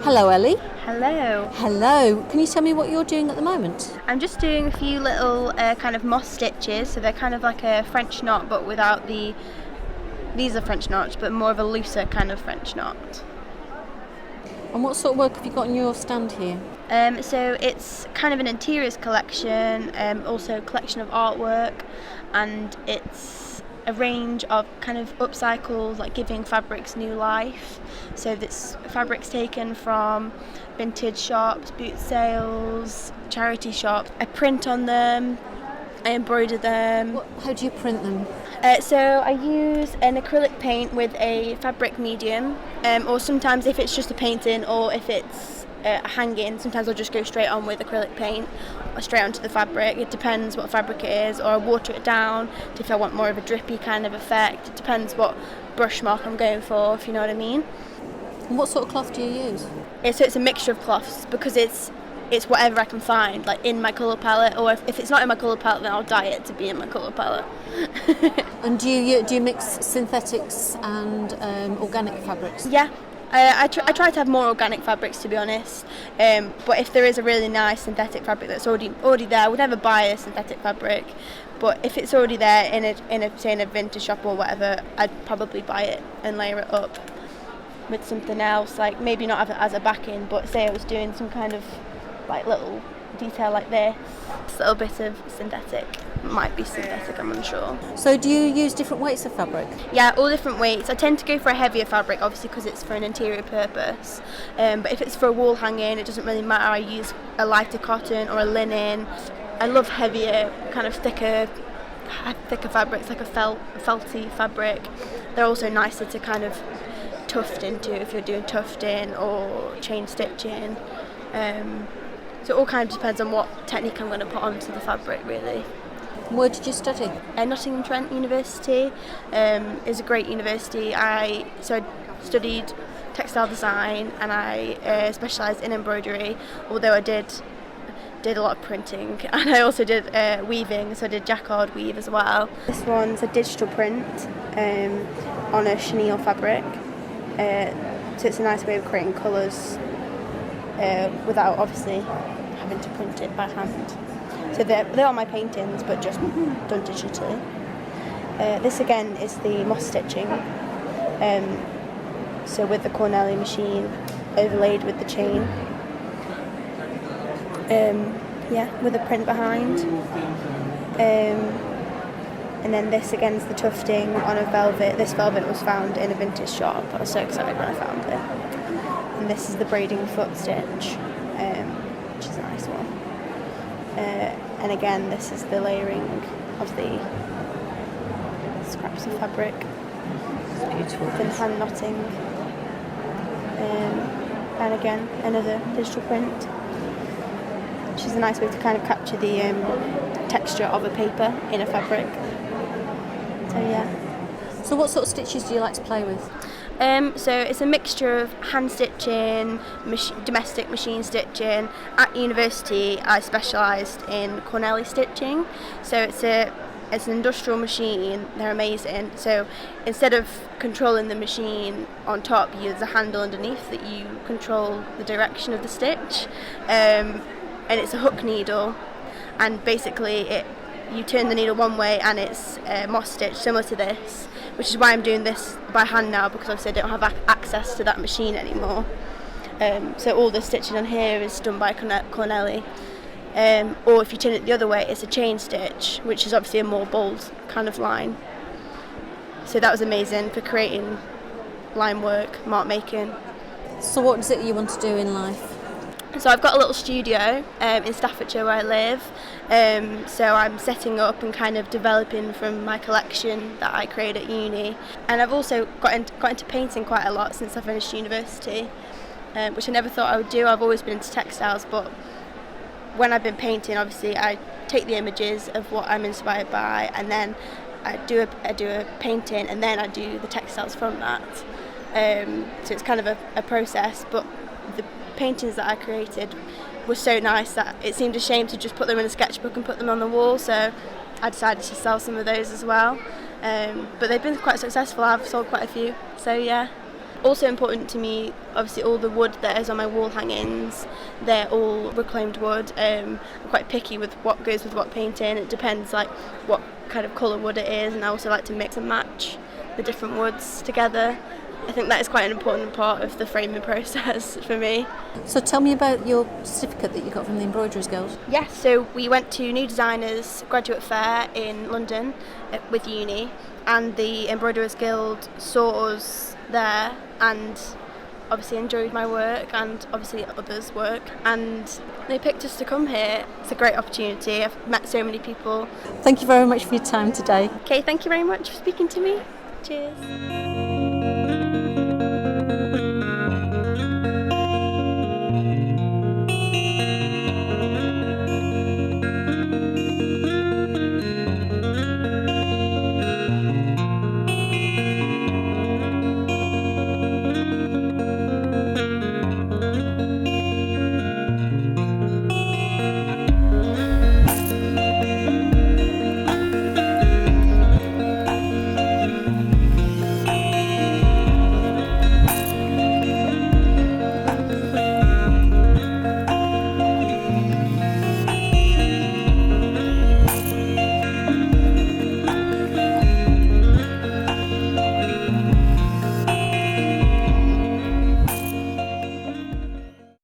Hello, Ellie. Hello. Hello. Can you tell me what you're doing at the moment? I'm just doing a few little kind of moss stitches, so they're kind of like a French knot, but without these are French knots, but more of a looser kind of French knot. And what sort of work have you got on your stand here? So it's kind of an interiors collection, also a collection of artwork, and it's a range of kind of upcycles, like giving fabrics new life. So this fabrics taken from vintage shops, boot sales, charity shops. I print on them, I embroider them. How do you print them? So I use an acrylic paint with a fabric medium, or sometimes if it's just a painting or if it's a hanging, sometimes I'll just go straight on with acrylic paint or straight onto the fabric. It depends what fabric it is, or I water it down if I want more of a drippy kind of effect. It depends what brush mark I'm going for, if you know what I mean. And what sort of cloth do you use? So it's a mixture of cloths, because it's whatever I can find, like in my colour palette, or if it's not in my colour palette, then I'll dye it to be in my colour palette. And do you mix synthetics and organic fabrics? Yeah, I try to have more organic fabrics, to be honest. But if there is a really nice synthetic fabric that's already there, I would never buy a synthetic fabric. But if it's already there in a vintage shop or whatever, I'd probably buy it and layer it up with something else, like maybe not as a backing, but say I was doing some kind of like little detail like this, a little bit of synthetic. Might be synthetic, I'm unsure. So do you use different weights of fabric? Yeah, all different weights. I tend to go for a heavier fabric, obviously, because it's for an interior purpose. But if it's for a wall hanging, it doesn't really matter. I use a lighter cotton or a linen. I love heavier, kind of thicker fabrics, like a felty fabric. They're also nicer to kind of tuft into if you're doing tufting or chain stitching. So it all kind of depends on what technique I'm going to put onto the fabric, really. Where did you study? Nottingham Trent University is a great university. I studied textile design, and I specialised in embroidery, although I did a lot of printing, and I also did weaving, so I did jacquard weave as well. This one's a digital print on a chenille fabric, so it's a nice way of creating colours without obviously having to print it by hand. So they're on my paintings, but just done digitally. This again is the moss stitching, so with the Cornelli machine overlaid with the chain. With a print behind. And then this again is the tufting on a velvet. This velvet was found in a vintage shop. I was so excited when I found it. And this is the braiding foot stitch, which is a nice one. And again, this is the layering of the scraps of fabric. It's beautiful. Then hand knotting. And again, another digital print, which is a nice way to kind of capture the texture of a paper in a fabric. So yeah. So what sort of stitches do you like to play with? So it's a mixture of hand stitching, domestic machine stitching. At university, I specialised in Cornelli stitching. So it's an industrial machine. They're amazing. So instead of controlling the machine on top, you use a handle underneath that you control the direction of the stitch. And it's a hook needle, and basically you turn the needle one way and it's moss stitch similar to this, which is why I'm doing this by hand now, because obviously I don't have access to that machine anymore. So all the stitching on here is done by Cornelli. Or if you turn it the other way, it's a chain stitch, which is obviously a more bold kind of line. So that was amazing for creating line work, mark making. So what is it you want to do in life? So I've got a little studio in Staffordshire where I live, so I'm setting up and kind of developing from my collection that I created at uni. And I've also got into painting quite a lot since I finished university, which I never thought I would do. I've always been into textiles, but when I've been painting, obviously I take the images of what I'm inspired by, and then I do a painting, and then I do the textiles from that. So it's kind of a process, but the paintings that I created were so nice that it seemed a shame to just put them in a sketchbook and put them on the wall, so I decided to sell some of those as well. But they've been quite successful. I've sold quite a few, so yeah. Also important to me, obviously all the wood that is on my wall hangings, they're all reclaimed wood. I'm quite picky with what goes with what painting. It depends like what kind of colour wood it is, and I also like to mix and match the different woods together. I think that is quite an important part of the framing process for me. So tell me about your certificate that you got from the Embroiderers Guild. Yes, so we went to New Designers Graduate Fair in London with uni, and the Embroiderers Guild saw us there and obviously enjoyed my work and obviously others' work, and they picked us to come here. It's a great opportunity. I've met so many people. Thank you very much for your time today. Okay, thank you very much for speaking to me. Cheers.